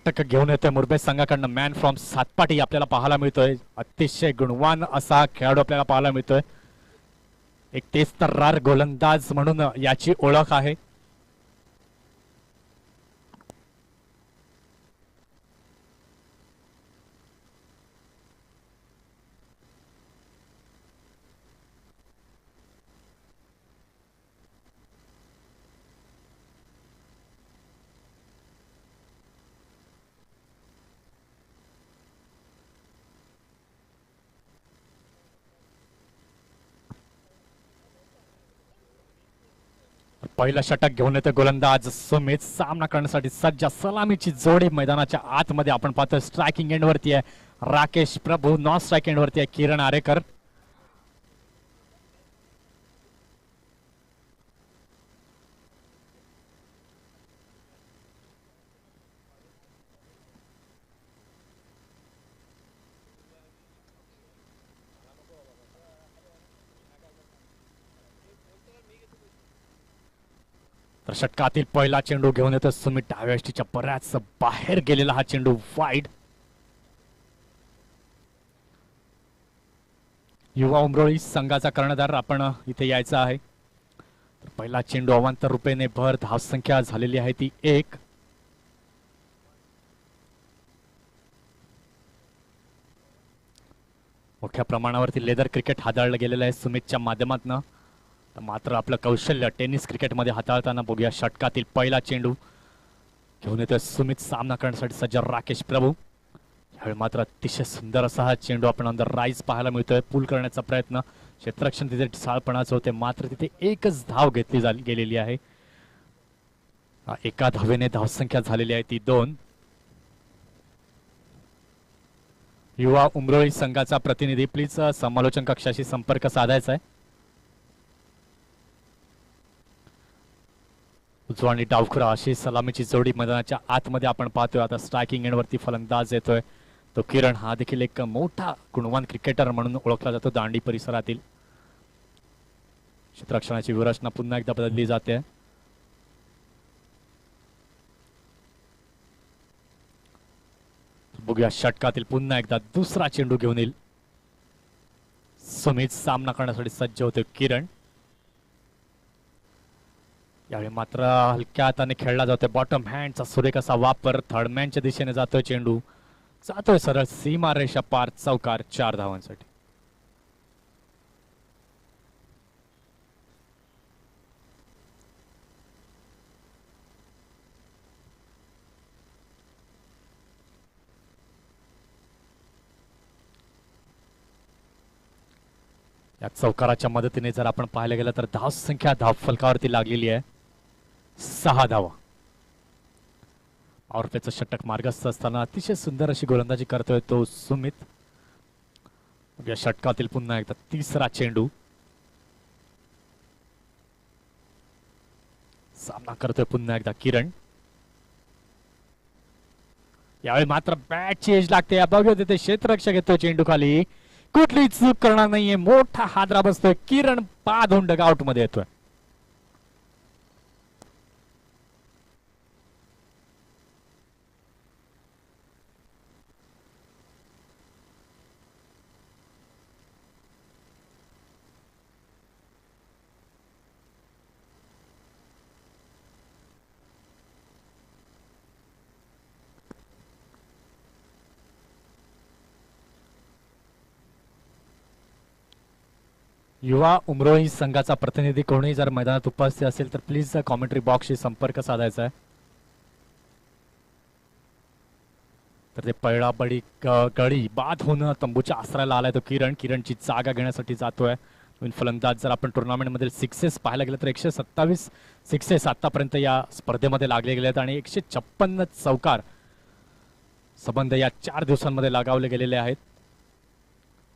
षटक घेऊन येतोय मुरबे संघाकडनं मॅन फ्रॉम सातपाटी आपल्याला पाहायला मिळतोय. अतिशय गुणवान असा खेळाडू आपल्याला पाहायला मिळतोय. एक तेज तर्रार गोलंदाज म्हणून याची ओळख आहे. पहिलं षटक घेऊन येतो गोलंदाज सुमित. सामना करण्यासाठी सज्ज. सलामीची जोडी मैदानाच्या आतमध्ये आपण पाहतो. स्ट्रायकिंग एंड वरती आहे राकेश प्रभू. नॉन स्ट्राइक एंड वरती आहे किरण आरेकर. तर षटकातील पहिला चेंडू घेऊन येतो सुमित. डाव्या यष्टीच्या बऱ्याच बाहेर गेलेला हा चेंडू वाईड. युवा उमरोळी संघाचा कर्णधार आपण इथे यायचा आहे. तर पहिला चेंडू अवांतर रुपयाने भर. धावसंख्या झालेली आहे ती 1. मोठ्या प्रमाणावरती लेदर क्रिकेट हाताळलं गेलेलं आहे सुमितच्या माध्यमातून. मात्र आपलं कौशल्य टेनिस क्रिकेटमध्ये हाताळताना बघूया. षटकातील पहिला चेंडू घेऊन येतोय सुमित. सामना करण्यासाठी सज्ज राकेश प्रभू. यावेळी मात्र अतिशय सुंदर असा हा चेंडू आपण अंदर राईज पाहायला मिळतोय. पूल करण्याचा प्रयत्न. क्षेत्ररक्षण तिथे साळपणाचं होते मात्र तिथे एकच धाव घेतली गेलेली आहे. एका धावेने धावसंख्या झालेली आहे ती 2. युवा उमरोळी संघाचा प्रतिनिधी प्लीज समालोचन कक्षाशी संपर्क साधायचा आहे. उजवा आणि डावखुरा अशी सलामीची जोडी मैदानाच्या आतमध्ये आपण पाहतोय. आता स्ट्रायकिंग एंड वरती फलंदाज येतोय तो किरण. हा देखील एक मोठा गुणवान क्रिकेटर म्हणून ओळखला जातो दांडी परिसरातील. क्षेत्ररक्षणाची व्यूहरचना पुन्हा एकदा बदलली जाते. बघूया षटकातील पुन्हा एकदा दुसरा चेंडू घेऊन येईल सुमित. सामना करण्यासाठी सज्ज होते किरण. यावेळी मात्र हलक्या हाताने खेळला जातोय. बॉटम हँडचा सुरेख असा वापर. थर्डमॅनच्या दिशेने जातोय चेंडू. जातोय सरळ सीमा रेषा पार. चौकार 4 धावांसाठी. या चौकाराच्या मदतीने जर आपण पाहायला गेलं तर धाव संख्या धाव फलकावरती लागलेली आहे 6 धावा. ऑर्फेचं षटक मार्गस्थ असताना अतिशय सुंदर अशी गोलंदाजी करतोय तो सुमित. या षटकातील पुन्हा एकदा तिसरा चेंडू. सामना करतोय पुन्हा एकदा किरण. यावेळी मात्र बॅटची एज लागते. बघू तिथे क्षेत्ररक्षक येतोय चेंडू खाली. कुठली चूक करणार नाहीये. मोठा हादरा बसतोय. किरण पाधून डगआउट मध्ये येतोय. युवा उमरोळी संघाचा प्रतिनिधी कोणी जर मैदानात उपस्थित असेल तर प्लीज कॉमेंट्री बॉक्सशी संपर्क साधायचा आहे. तर ते पहिला बडी गडी बाद होऊन तंबूच्या आसऱ्याला आलाय तो किरण. किरणची जागा घेण्यासाठी जातोय नवीन फलंदाज. जर आपण टुर्नामेंट मधील सिक्सेस पाहायला गेलं तर 127 सिक्सेस आतापर्यंत या स्पर्धेमध्ये लागले गेले आहेत आणि 156 चौकार संबंध या 4 दिवसांमध्ये लगावले गेलेले आहेत.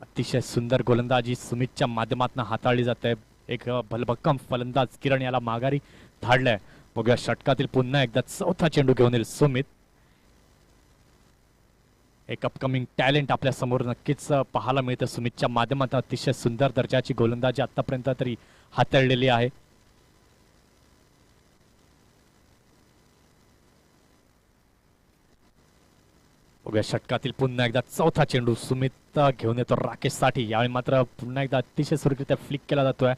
अतिशय सुंदर गोलंदाजी सुमितच्या माध्यमातून हाताळली जाते. एक भलभक्कम फलंदाज किरण याला माघारी धाडलाय. बघूया षटकातील पुन्हा एकदा चौथा चेंडू घेऊन येईल सुमित. एक अपकमिंग टॅलेंट आपल्या समोर नक्कीच पाहायला मिळतं सुमितच्या माध्यमातून. अतिशय सुंदर दर्जाची गोलंदाजी आतापर्यंत तरी हाताळलेली आहे. बघूया षटकातील पुन्हा एकदा चौथा चेंडू सुमित घेऊन येतो राकेश साठी. यावेळी मात्र पुन्हा एकदा अतिशय सुरक्षित फ्लिक केला जातोय.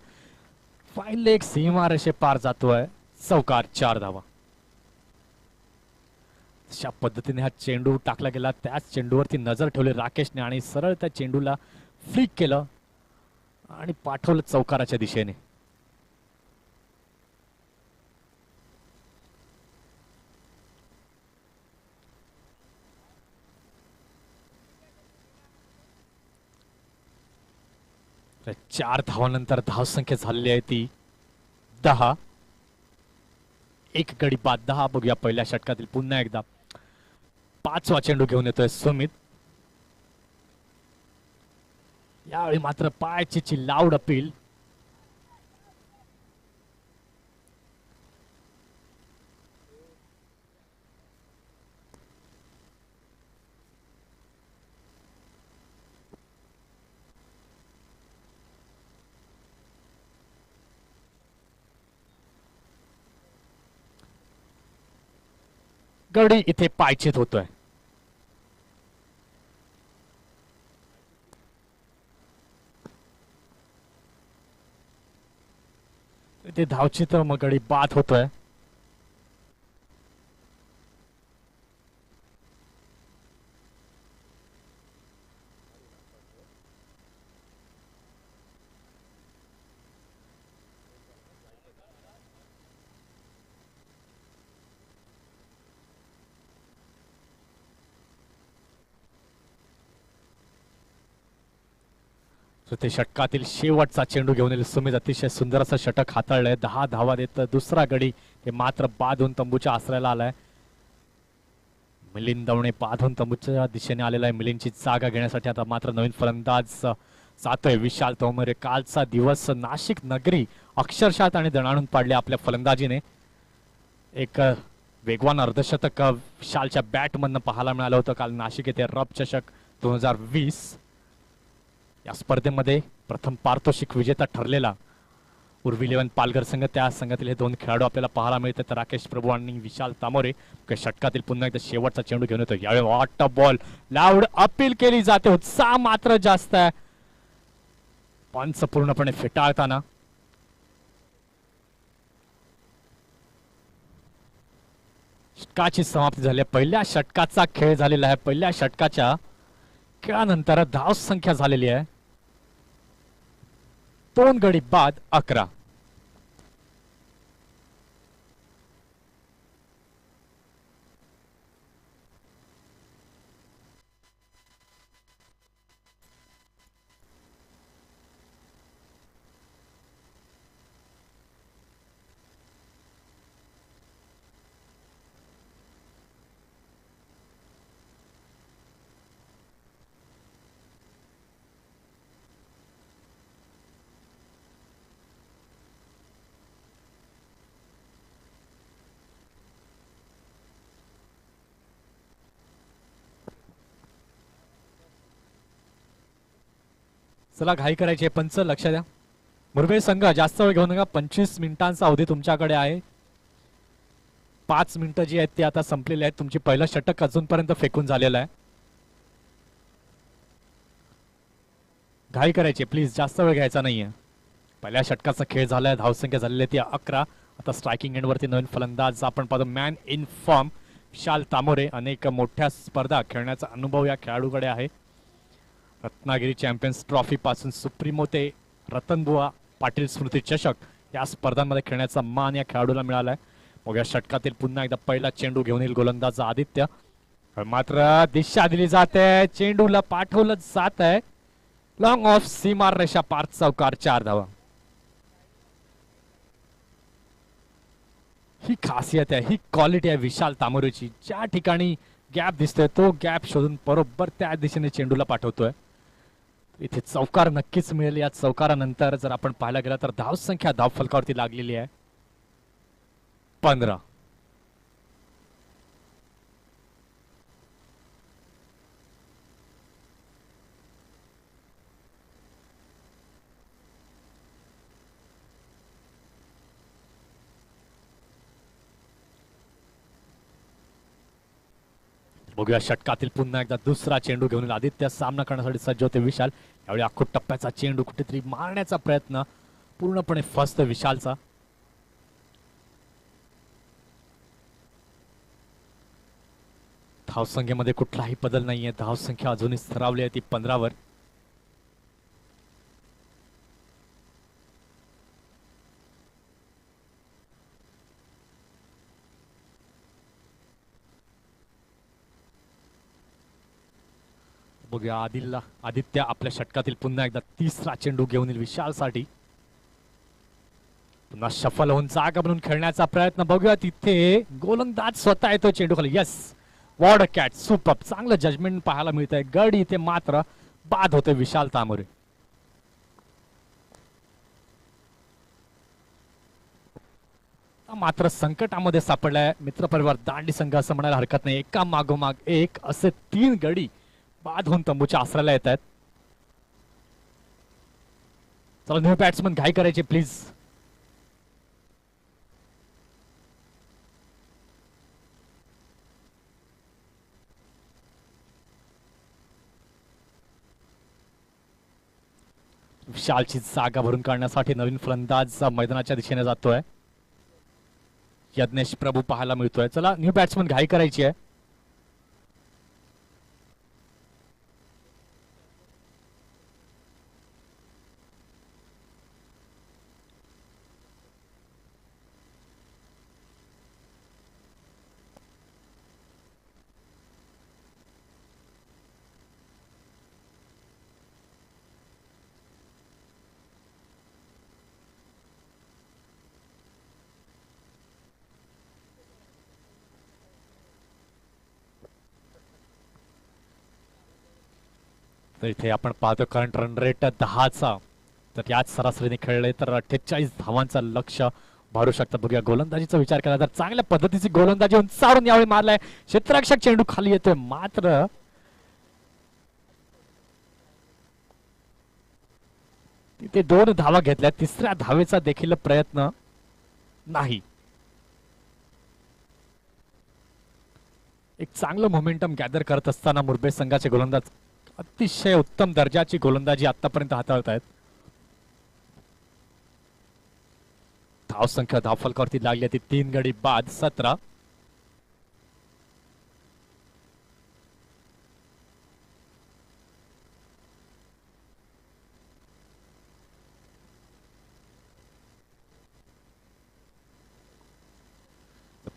फाईल एक सीमारेषे पार जातोय. चौकार 4 धावा. अशा पद्धतीने हा चेंडू टाकला गेला. त्याच चेंडूवरती नजर ठेवली राकेशने आणि सरळ त्या चेंडूला फ्लिक केलं आणि पाठवलं चौकाराच्या दिशेने. चार धावानंतर धावसंख्या झालेली आहे ती 10. एक गडी बाद 10. बघूया पहिल्या षटकातील पुन्हा एकदा पाचवा चेंडू घेऊन येतोय सुमित. यावेळी मात्र पायची लाऊड अपील. गडी इथे पायचीत होतोय. इथे धावचित्र मग गडी बाद होतोय. ते षटकातील शेवटचा चेंडू घेऊन येईल सुमित. अतिशय सुंदर असं षटक हाताळलंय. 10 धावा देत दुसरा गडी ते मात्र बाद होऊन तंबूच्या आश्रयाला आलाय. मिलिंद दवणे बाद होऊन तंबूच्या दिशेने आलेला आहे. मिलिंदची जागा घेण्यासाठी आता मात्र नवीन फलंदाज जातोय विशाल तोमरे. कालचा दिवस नाशिक नगरी अक्षरशः आणि दणाणून पाडले आपल्या फलंदाजीने. एक वेगवान अर्धशतक विशालच्या बॅटमधनं पाहायला मिळालं होतं काल नाशिक येथे रब चषक 2020 या स्पर्धेमध्ये प्रथम पारितोषिक विजेता ठरलेला उर्वी 11 पालघर संघ. त्या संघातील हे दोन खेळाडू आपल्याला पाहायला मिळतात. राकेश प्रभू आणि विशाल तामोरे. षटकातील पुन्हा एकदा शेवटचा चेंडू घेऊन येतो. यावेळी वॉट बॉल लाऊड अपील केली जाते. उत्साह मात्र जास्त आहे. पंच पूर्णपणे फेटाळताना षटकाची समाप्ती झाली. पहिल्या षटकाचा खेळ झालेला आहे. पहिल्या षटकाच्या खेळानंतर धाव संख्या झालेली आहे 2 गडी बाद 11. चला घाई करायची. पंच लक्ष द्या. मुरबे संघ जास्त वेळ घेऊ नका. 25 मिनिटांचा अवधी तुमच्याकडे आहे. 5 मिनिटं जी आहेत ती आता संपलेली आहेत. तुमची पहिलं षटक अजूनपर्यंत फेकून झालेलं आहे. घाई करायची प्लीज. जास्त वेळ घ्यायचा नाहीये. पहिल्या षटकाचा खेळ झालाय. धावसंख्या झालेली ती 11. आता स्ट्रायकिंग एंडवरती नवीन फलंदाज आपण पाहतो. मॅन इन फॉर्म विशाल तामोरे. अनेक मोठ्या स्पर्धा खेळण्याचा अनुभव या खेळाडूकडे आहे. रत्नागिरी चॅम्पियन्स ट्रॉफी पासून सुप्रीमो ते रतनबुवा पाटील स्मृती चषक या स्पर्धांमध्ये खेळण्याचा मान या खेळाडूला मिळालाय. मग या षटकातील पुन्हा एकदा पहिला चेंडू घेऊन येईल गोलंदाज आदित्य. मात्र दिशा दिली जाते. चेंडूला पाठवलं जात आहे लॉंग ऑफ. सीमार रेषा पार. चौकार 4 धावा. ही खासियत आहे. ही क्वालिटी आहे विशाल तामोरेची. ज्या ठिकाणी गॅप दिसतोय तो गॅप शोधून बरोबर त्या दिशेने चेंडूला पाठवतोय. इथे चौकार नक्कीच मिळेल. या चौकारानंतर जर आपण पाहायला गेला तर धावसंख्या धावफलकावरती लागलेली आहे 15. बघूया षटकातील पुन्हा एकदा दुसरा चेंडू घेऊन आदित्य सामना करण्यासाठी सज्ज होते विशाल. यावेळी अख्खो टप्प्याचा चेंडू कुठेतरी मारण्याचा प्रयत्न पूर्णपणे फस्त विशालचा. धावसंख्येमध्ये कुठलाही बदल नाहीये. धावसंख्या अजूनही स्थिरावली आहे ती 15 वर. बघूया आदित्य आपल्या षटकातील पुन्हा एकदा तिसरा चेंडू घेऊन येईल विशालसाठी. पुन्हा सफल होऊन जागा बनवून खेळण्याचा प्रयत्न. बघूया तिथे गोलंदाज स्वतः येतो चेंडू खाली. Yes, what a catch, super. चांगलं जजमेंट पाहायला मिळतंय. गड इथे मात्र बाद होते विशाल तांबोरे. मात्र संकटामध्ये सापडलाय मित्रपरिवार दांडी संघ असं म्हणायला हरकत नाही. एका मागोमाग एक असे 3 गडी बाद होऊन तंबूच्या आसऱ्याला येत आहेत. चला न्यू बॅट्समन घाई करायचे प्लीज. विशालची जागा भरून काढण्यासाठी नवीन फलंदाज मैदानाच्या दिशेने जातोय. यज्ञेश प्रभू पाहायला मिळतोय. चला न्यू बॅट्समन घाई करायची आहे. तर इथे आपण पाहतो करंट रन रेट 10चा. तर याच सरासरीने खेळले तर 48 धावांचा लक्ष मारू शकतात. बघूया गोलंदाजीचा विचार केला तर चांगल्या पद्धतीची गोलंदाजी उंचावरून यावेळी मारलाय. क्षेत्ररक्षक चेंडू खाली येतोय मात्र तिथे 2 धावा घेतल्या. तिसऱ्या धावेचा देखील प्रयत्न नाही. एक चांगलं मोमेंटम गॅदर करत असताना मुरबे संघाचे गोलंदाज अतिशय उत्तम दर्जाची गोलंदाजी आतापर्यंत हाताळत आहेत. धावसंख्या धावफलकावरती लागली ती 3 गडी बाद 17.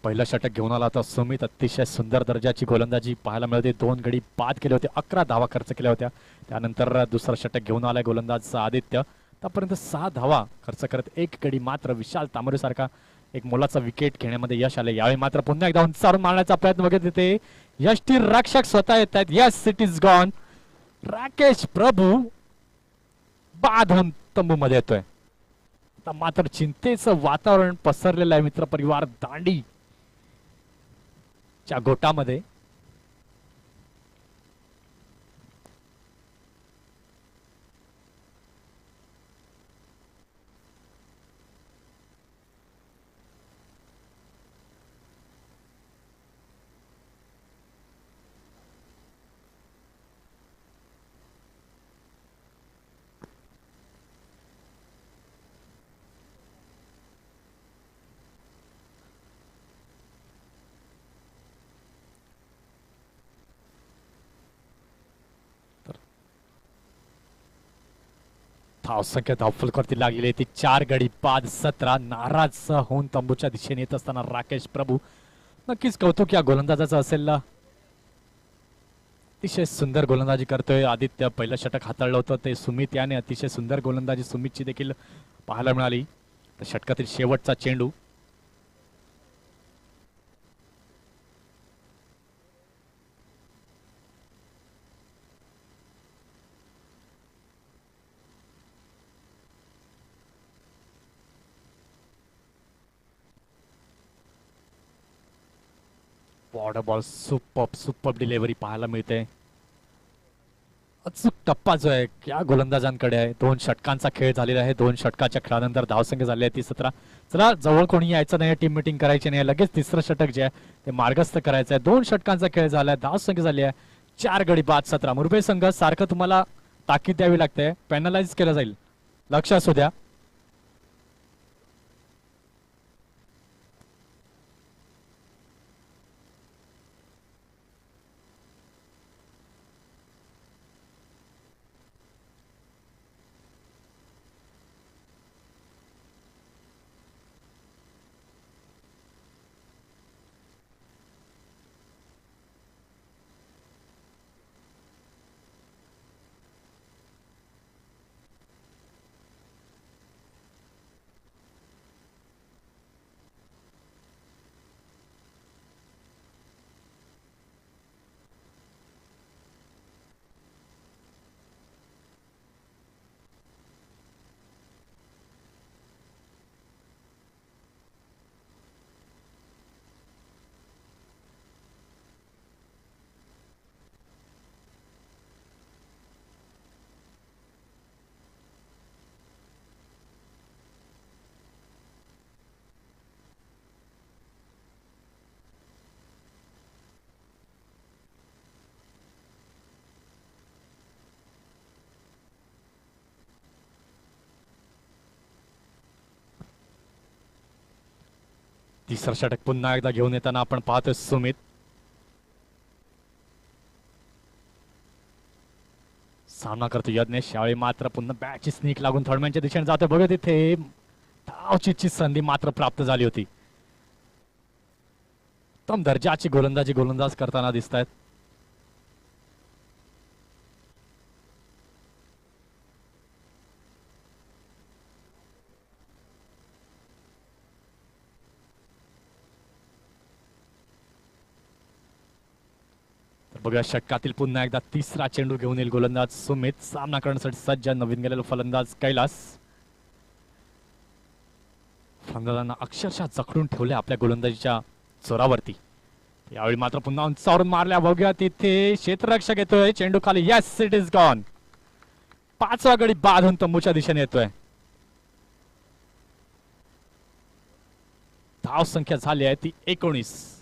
पहिलं षटक घेऊन आला होता सुमित. अतिशय सुंदर दर्जाची गोलंदाजी पाहायला मिळते. 2 गडी बाद केले होते. 11 धावा खर्च केल्या होत्या. त्यानंतर दुसरं षटक घेऊन आलाय गोलंदाज आदित्य. आतापर्यंत 6 धावा खर्च करत 1 गडी मात्र विशाल तांबोरे सारखा एक मोलाचा विकेट घेण्यामध्ये यश आले. यावेळी मात्र पुन्हा एकदा उंचावरून मारण्याचा प्रयत्न वगैरे तिथे यष्टी रक्षक स्वतः येत आहेत. Yes, it is gone. Rakesh Prabhu बाद होऊन तंबू मध्ये येतोय. आता मात्र चिंतेचं वातावरण पसरलेलं आहे मित्रपरिवार दांडी च्या गोटामध्ये. धावसंख्या धावफलकावरती लागलेली ती 4 गडी बाद 17. नाराज होऊन तंबूच्या दिशेने येत असताना राकेश प्रभू. नक्कीच कौतुक या गोलंदाजाचं असेल. अतिशय सुंदर गोलंदाजी करतोय आदित्य. पहिलं षटक हाताळलं होतं ते सुमित याने. अतिशय सुंदर गोलंदाजी सुमितची देखील पाहायला मिळाली. तर षटकातील शेवटचा चेंडू. बॉर्डर बॉल सुपर डिलिव्हरी पाहायला मिळते. अचूक टप्पा जो आहे या गोलंदाजांकडे आहे. 2 षटकांचा खेळ झालेला आहे. 2 षटकाच्या खेळानंतर धावसंख्या झाली आहे ती 17. चला, जवळ कोणी यायचं नाही, टीम मिटिंग करायची नाही, लगेच तिसरं षटक जे आहे ते मार्गस्थ करायचं आहे. 2 षटकांचा खेळ झालाय, धावसंख्या झाली आहे 4 गडी बाद 17. मुरबे संघ सारखं तुम्हाला ताकीद द्यावी लागते, पॅनलाइज केलं जाईल, लक्ष असू द्या. तिसरं षटक पुन्हा एकदा घेऊन येताना आपण पाहतोय सुमित. सामना करतो यज्ञेश. यावेळी मात्र पुन्हा बॅटची स्निक लागून थर्डमॅनच्या दिशेने जातो. बघा तिथे धावचीची संधी मात्र प्राप्त झाली होती. उत्तम दर्जाची गोलंदाजी गोलंदाज करताना दिसत आहेत. बघा, षटकातील पुन्हा एकदा तिसरा चेंडू घेऊन येईल गोलंदाज सुमित. सामना करण्यासाठी सज्ज नवीन गेलेला फलंदाज कैलास. फलंदाजांना अक्षरशः जखडून ठेवले आपल्या गोलंदाजीच्या जोरावरती. यावेळी मात्र पुन्हा उंचावरून मारल्या. बघूया तिथे क्षेत्ररक्षक येतोय, चेंडू खाली. Yes, it is gone. 5वा गडी बाद होऊन तंबूच्या दिशेने येतोय. धाव संख्या झाली आहे ती 19.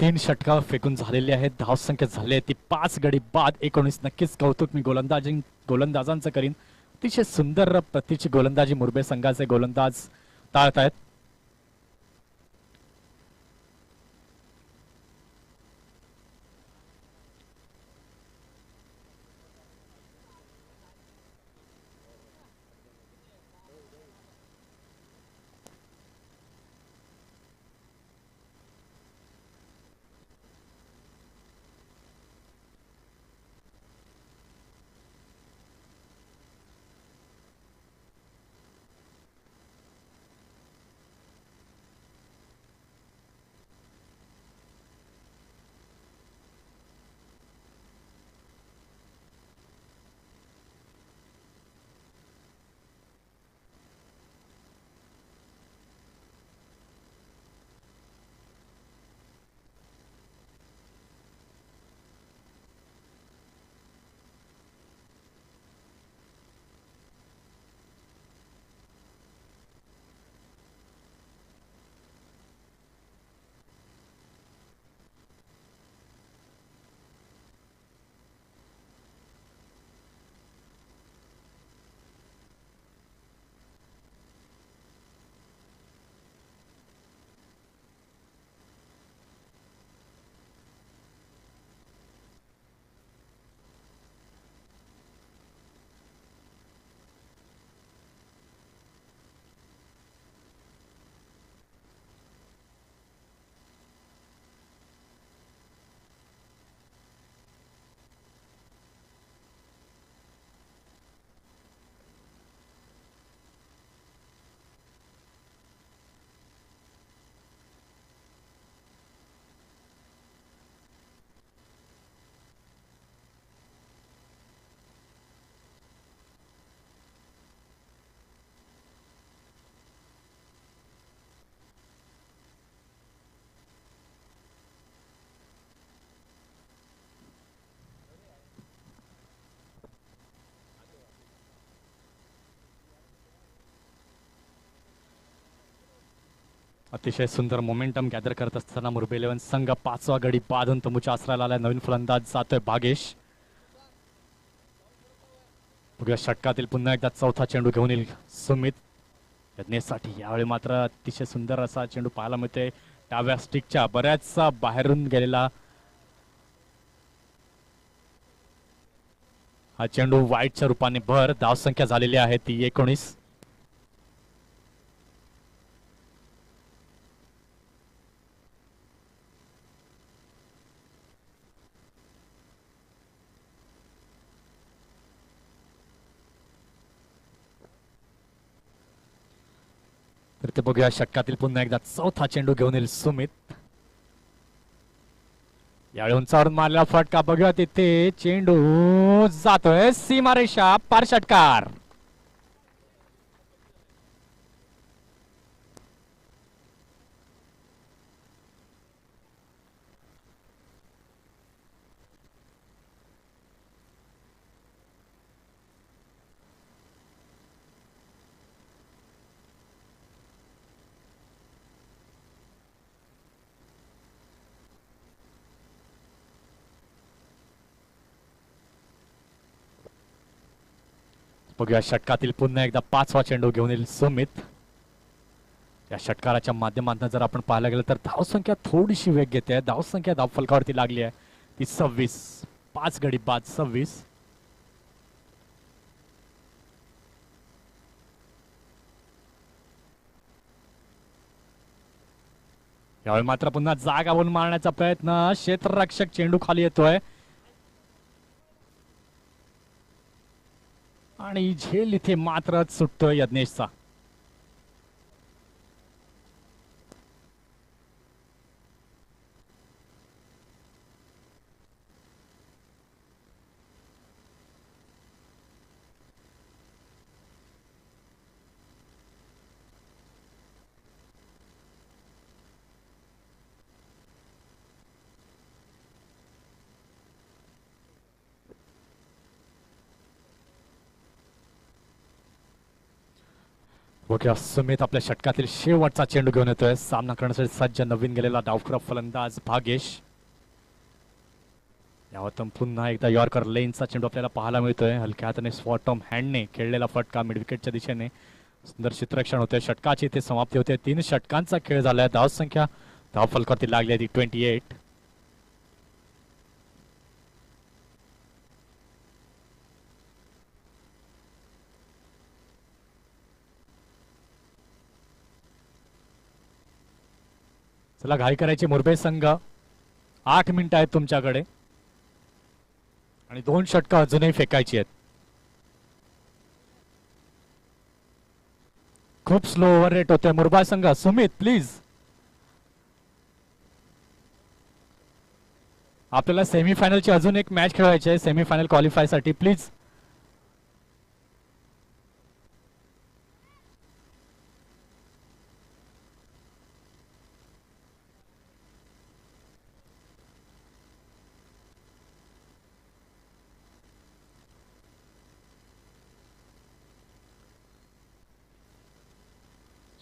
.3 षटका फेकून झालेली आहेत. धावसंख्या झाली आहे ती 5 गडी बाद 19. नक्कीच कौतुक मी गोलंदाजांचं करीन. अतिशय सुंदर प्रतीची गोलंदाजी मुरबे संघाचे गोलंदाज टाळतायत. अतिशय सुंदर मोमेंटम गॅदर करत असताना मुरबी इलेव्हन संघ 5वा गडी बांधून तंबूच्या आसराला आलाय. नवीन फलंदाज जातोय भागेश. बघूया षटकातील पुन्हा एकदा चौथा चेंडू घेऊन येईल सुमित यज्ञेशसाठी. यावेळी मात्र अतिशय सुंदर असा चेंडू पाहायला मिळतोय डाव्या स्टिकच्या बऱ्याच बाहेरून गेलेला हा चेंडू वाईटच्या रूपाने भर. धावसंख्या झालेली आहे ती 19. तर ते बघूया षटकातील पुन्हा एकदा चौथा चेंडू घेऊन येईल सुमित. यावेळी उंचावरून मारलेला फटका बघूया तिथे चेंडू जातोय सीमारेषा पार. षटकार बघूया षटकातील पुन्हा एकदा 5वा चेंडू घेऊन येईल सुमित. या षटकाराच्या माध्यमातून जर आपण पाहायला गेलं तर धावसंख्या थोडीशी वेग घेते. धावसंख्या धावफलकावरती लागली आहे ती 26. 5 गडी बाद 26. यावेळी मात्र पुन्हा जागा बनवून मारण्याचा प्रयत्न. क्षेत्ररक्षक चेंडू खाली येतोय आणि झेल इथे मात्र सुटतोय यज्ञेशचा. बघूया सुमित आपल्या षटकातील शेवटचा चेंडू घेऊन येतोय. सामना करण्यासाठी सज्ज नवीन गेलेला डावखुरा फलंदाज भागेश. यावरून पुन्हा एकदा यॉर्कर लेनचा चेंडू आपल्याला पाहायला मिळतोय. हलक्या हाताने स्वॉटम हँडने खेळलेला फटका मिड विकेटच्या दिशेने. सुंदर क्षेत्ररक्षण होते. षटकाची इथे समाप्ती होते. 3 षटकांचा खेळ झालाय. धावसंख्या धावफलकावरती लागली आहे ती 28. चला घाई करायची मुरबे संघ. 8 मिनिटं आहेत तुमच्याकडे आणि 2 षटकं अजूनही फेकायची आहेत. खूप स्लो ओव्हर रेट होते मुरबा संघ. सुमित प्लीज, आपल्याला सेमीफायनलची अजून एक मॅच खेळवायची आहे. सेमीफायनल क्वालिफाय साठी प्लीज.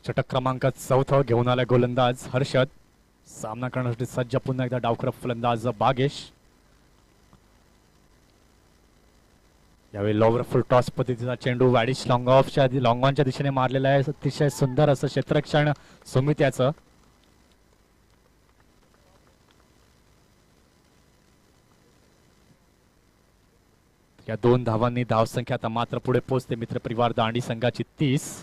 षटक क्रमांक 4 घेऊन आलाय गोलंदाज हर्षद. सामना करण्यासाठी सज्ज पुन्हा एकदा डावखुरा फलंदाज भागेश. यावेळी लॉवर फुल टॉस पद्धतीचा चेंडू वॅडिश लॉंग ऑनच्या दिशेने मारलेला आहे. अतिशय सुंदर असं क्षेत्ररक्षण सुमित याचं. या 2 धावांनी धावसंख्या आता मात्र पुढे पोहोचते मित्रपरिवार दांडी संघाची 30.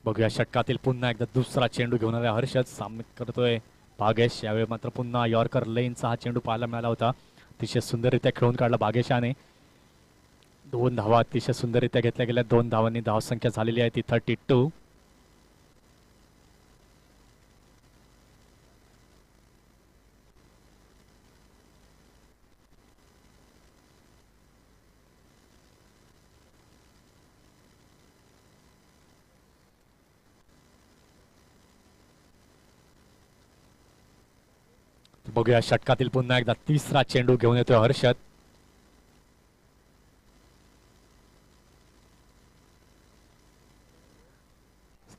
बघूया षटकातील पुन्हा एकदा दुसरा चेंडू घेऊन आला हर्षद. सामना करतोय भागेश. यावेळी मात्र पुन्हा यॉर्कर लेनचा हा चेंडू पाहायला मिळाला होता. अतिशय सुंदररित्या खेळून काढला भागेशाने. 2 धावा अतिशय सुंदररित्या घेतल्या गेल्या. 2 धावांनी धावसंख्या झालेली आहे ती 32. बघूया षटकातील पुन्हा एकदा तिसरा चेंडू घेऊन येतोय हर्षद.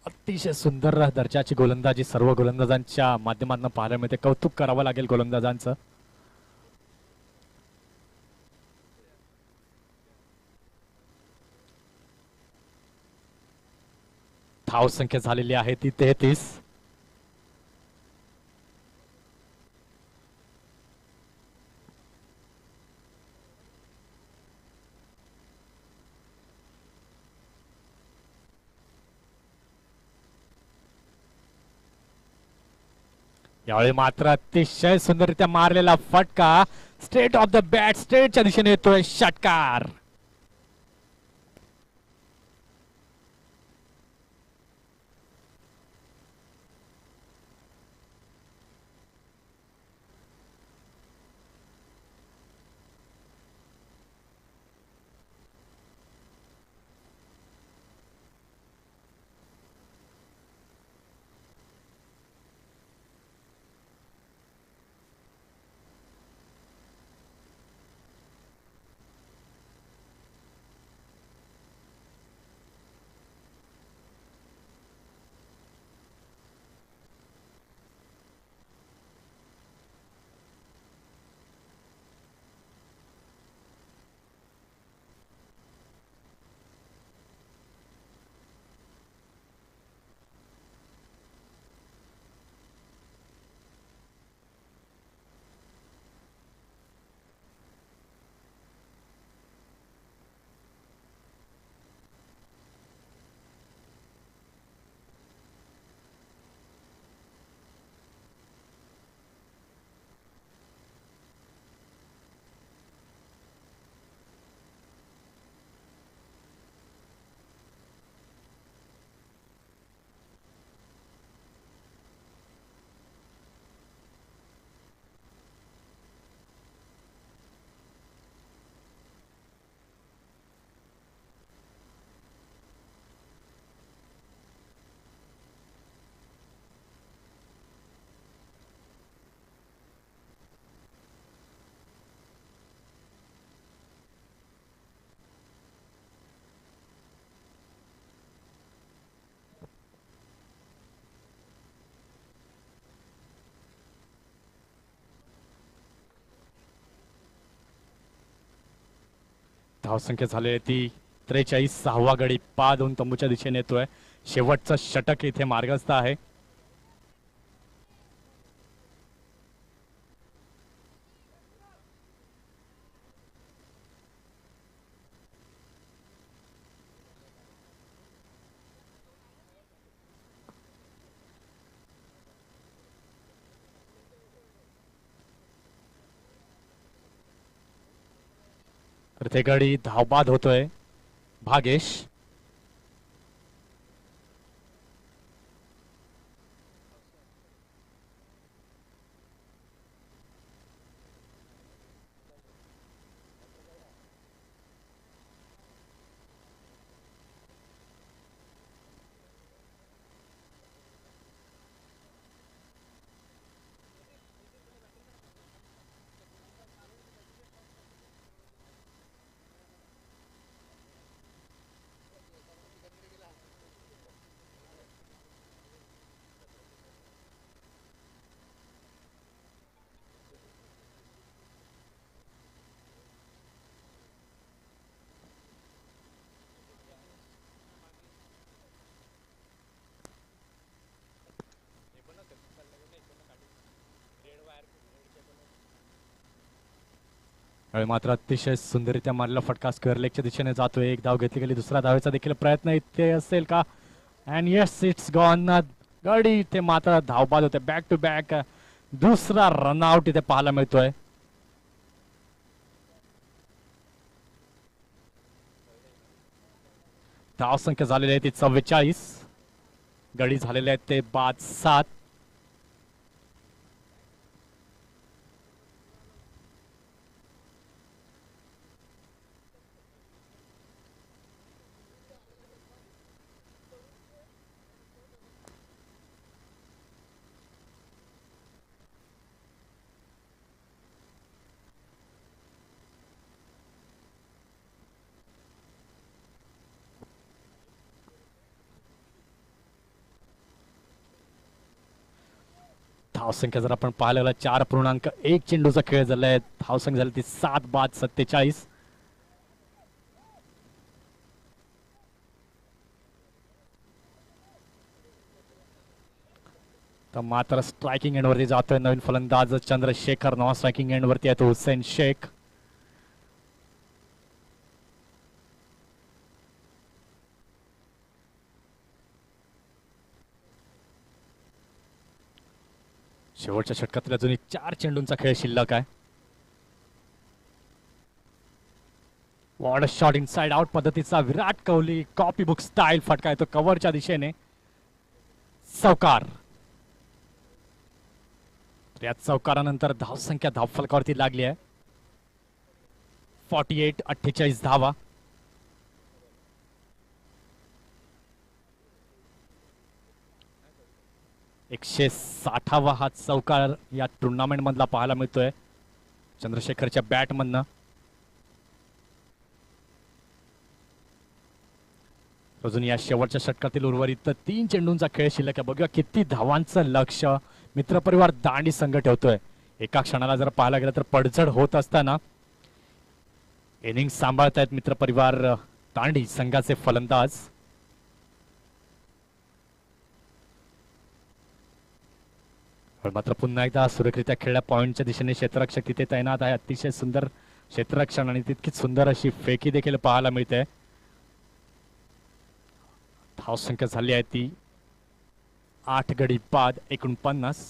अतिशय सुंदर दर्जाची गोलंदाजी सर्व गोलंदाजांच्या माध्यमातून पाहायला मिळते. कौतुक करावं लागेल गोलंदाजांचं. धाव संख्या झालेली आहे ती 33. यावेळी मात्र अतिशय सुंदररित्या मारलेला फटका स्ट्रेट ऑफ द बॅट, स्ट्रेटच्या दिशेने येतोय षटकार. धावसंख्या झाली ती 43. 6वा गडी पा दोन तंबूच्या दिशेने येतोय. शेवटचं षटक इथे मार्गस्थ आहे. तर ते गडी धावबाद होतोय. भागेश मात्र अतिशय सुंदररित्या मारलेला फटका स्क्वेअर लेगच्या दिशेने जातोय. एक धाव घेतली गेली. दुसरा धावेचा देखील प्रयत्न इथे असेल का? And yes, it's gone. गडी इथे मात्र धावबाद होते. बॅक टू बॅक दुसरा रनआउट इथे पाहायला मिळतोय. धाव संख्या झालेली आहे ती 44. गडी झालेले आहेत ते बाद 7. धावसंख्या जर आपण पाहायला गेला 4.1 चेंडूचा खेळ झालाय. धावसंख्या झाली ती 7 बाद 47. तर मात्र स्ट्रायकिंग एंड वरती जातोय नवीन फलंदाज चंद्रशेखर. नवा स्ट्रायकिंग एंड वरती आहे तो हुसेन शेख. शेवटच्या षटकातील अजूनही 4 चेंडूंचा खेळ शिल्लक आहे. वॉर्ड शॉट इनसाइड आउट पद्धतीचा Virat Kohli copy book style फटका येतो कव्हरच्या दिशेने. चौकार. या चौकारानंतर धावसंख्या धावफलकावरती लागली आहे. 48 धावा. एकशे 60वा हा चौकार या टुर्नामेंट मधला पाहायला मिळतोय चंद्रशेखरच्या बॅट मधनं. अजून या शेवटच्या षटकातील उर्वरित 3 चेंडूंचा खेळ शिल्लक आहे. बघूया किती धावांचं लक्ष मित्रपरिवार दांडी संघ ठेवतोय. एका क्षणाला जर पाहायला गेलं तर पडझड होत असताना इनिंग सांभाळतायत मित्रपरिवार दांडी संघाचे फलंदाज. मात्र पुन्हा एकदा सुरक्षितरित्या खेळल्या पॉइंटच्या दिशेने क्षेत्ररक्षक तिथे तैनात आहे. अतिशय सुंदर क्षेत्ररक्षण आणि तितकीच सुंदर अशी फेकी देखील पाहायला मिळते. धावसंख्या झाली आहे ती 8 गडी बाद 49.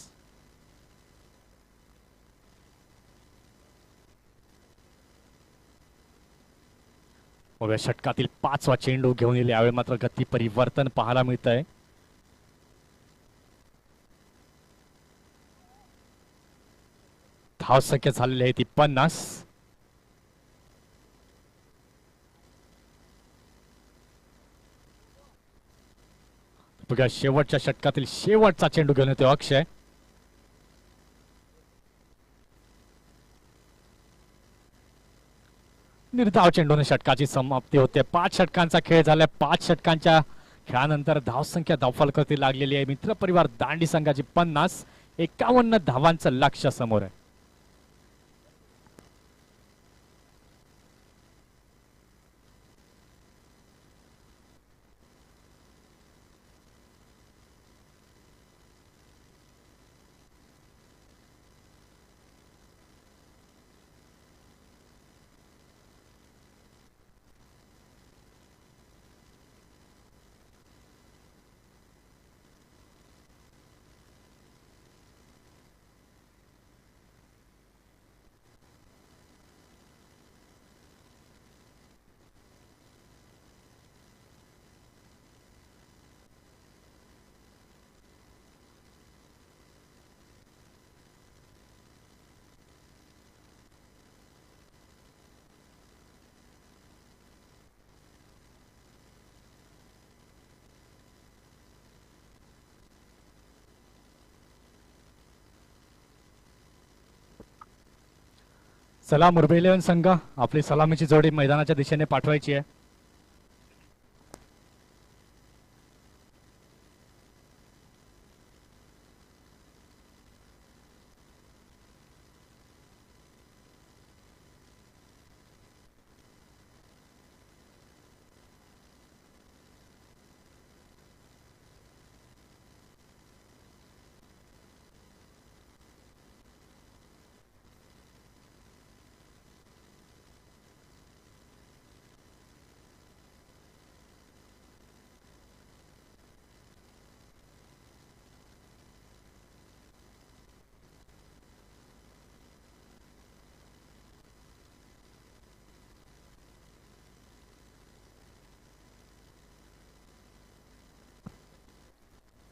उभ्या षटकातील 5वा चेंडू घेऊन येईल. यावेळी मात्र गती परिवर्तन पाहायला मिळत आहे. धावसंख्या झालेली आहे ती 50. बघा शेवटच्या षटकातील शेवटचा चेंडू घेऊन येतो अक्षय. निर्धाव चेंडूने षटकाची समाप्ती होते. 5 षटकांचा खेळ झालाय. 5 षटकांच्या खेळानंतर धावसंख्या धावफलकावरती लागलेली आहे. मित्रपरिवार दांडी संघाची 50. 51 धावांचं लक्ष्य समोर आहे. चला मुंबई 11 संघ आपली सलामीची जोडी मैदानाच्या दिशेने पाठवायची आहे.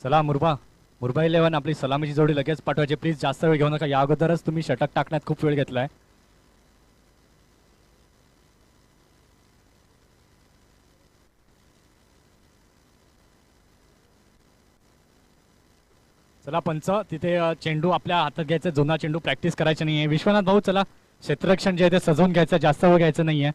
चला मुंबई 11 आपली सलामीची जोडी लगेच पाठवायची. प्लीज जास्त वेळ घेऊ नका. या अगोदरच तुम्ही षटक टाकण्यात खूप वेळ घेतलाय. चला पंच तिथे चेंडू आपल्या हातात घ्यायचा. जुना चेंडू प्रॅक्टिस करायची नाहीये. विश्वनाथ भाऊ चला क्षेत्ररक्षण जे आहे ते सजवून घ्यायचं. जास्त वेळ घ्यायचं नाहीये.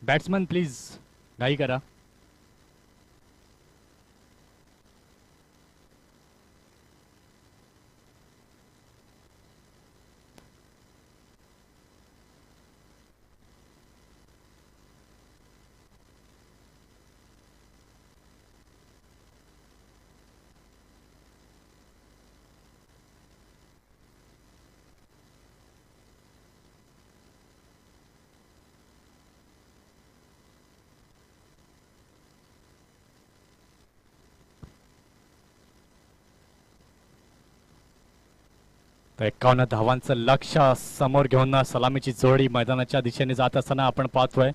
बॅट्समन प्लीज घाई करा. तर 51 धावांचं लक्ष समोर घेऊन सलामीची जोडी मैदानाच्या दिशेने जात असताना आपण पाहतोय.